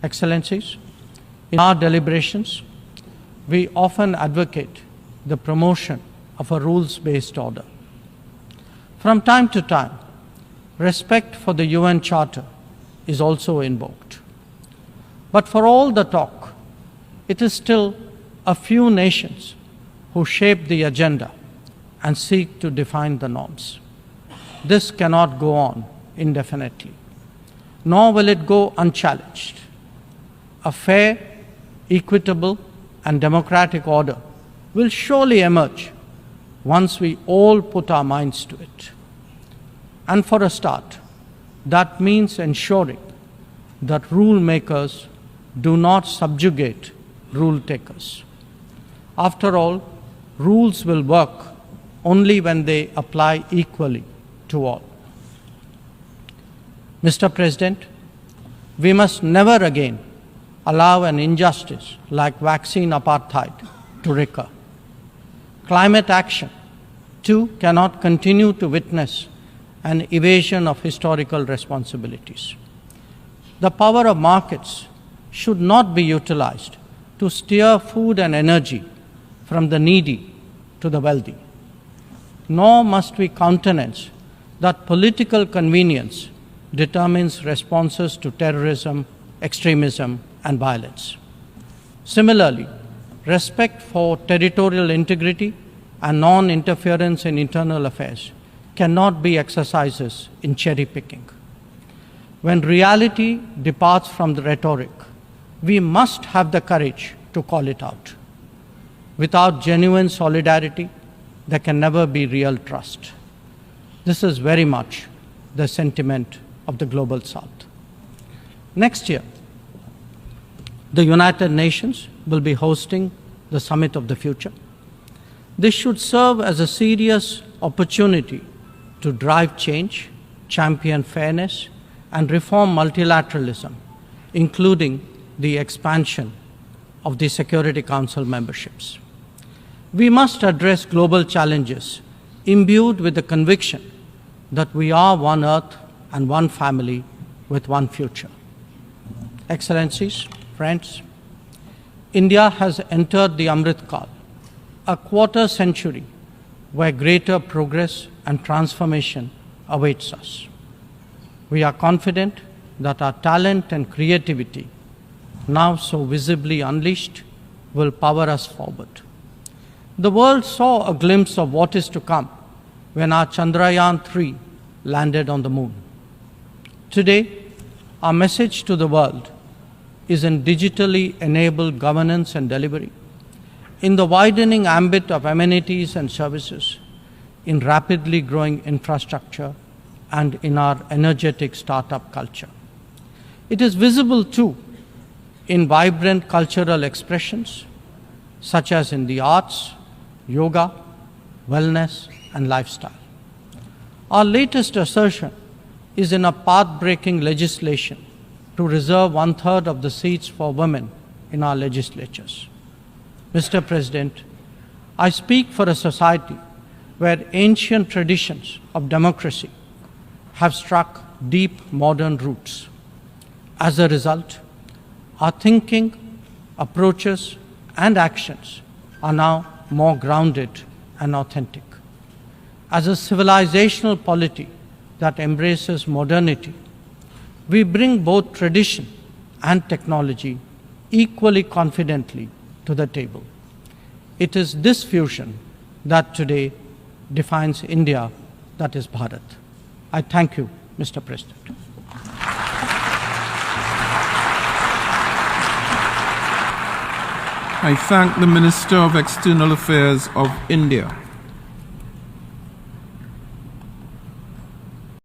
Excellencies, in our deliberations, we often advocate the promotion of a rules-based order. From time to time, respect for the UN Charter is also invoked. But for all the talk, it is still a few nations who shape the agenda and seek to define the norms. This cannot go on indefinitely, nor will it go unchallenged. A fair, equitable, and democratic order will surely emerge once we all put our minds to it. And for a start, that means ensuring that rule makers do not subjugate rule takers. After all, rules will work only when they apply equally to all. Mr. President, we must never again allow an injustice like vaccine apartheid to recur. Climate action, too, cannot continue to witness an evasion of historical responsibilities. The power of markets should not be utilized to steer food and energy from the needy to the wealthy. Nor must we countenance that political convenience determines responses to terrorism, extremism, and violence. Similarly, respect for territorial integrity and non-interference in internal affairs cannot be exercises in cherry-picking. When reality departs from the rhetoric, we must have the courage to call it out. Without genuine solidarity, there can never be real trust. This is very much the sentiment of the Global South. Next year, the United Nations will be hosting the Summit of the Future. This should serve as a serious opportunity to drive change, champion fairness, and reform multilateralism, including the expansion of the Security Council memberships. We must address global challenges imbued with the conviction that we are one Earth and one family with one future. Excellencies, friends, India has entered the Amrit Kal, a quarter century where greater progress and transformation awaits us. We are confident that our talent and creativity, now so visibly unleashed, will power us forward. The world saw a glimpse of what is to come when our Chandrayaan-3 landed on the moon. Today, our message to the world is in digitally enabled governance and delivery, in the widening ambit of amenities and services, in rapidly growing infrastructure, and in our energetic startup culture. It is visible too in vibrant cultural expressions, such as in the arts, yoga, wellness, and lifestyle. Our latest assertion is in a path-breaking legislation to reserve 1/3 of the seats for women in our legislatures. Mr. President, I speak for a society where ancient traditions of democracy have struck deep modern roots. As a result, our thinking, approaches, and actions are now more grounded and authentic. As a civilizational polity that embraces modernity, we bring both tradition and technology equally confidently to the table. It is this fusion that today defines India, that is Bharat. I thank you, Mr. President. I thank the Minister of External Affairs of India.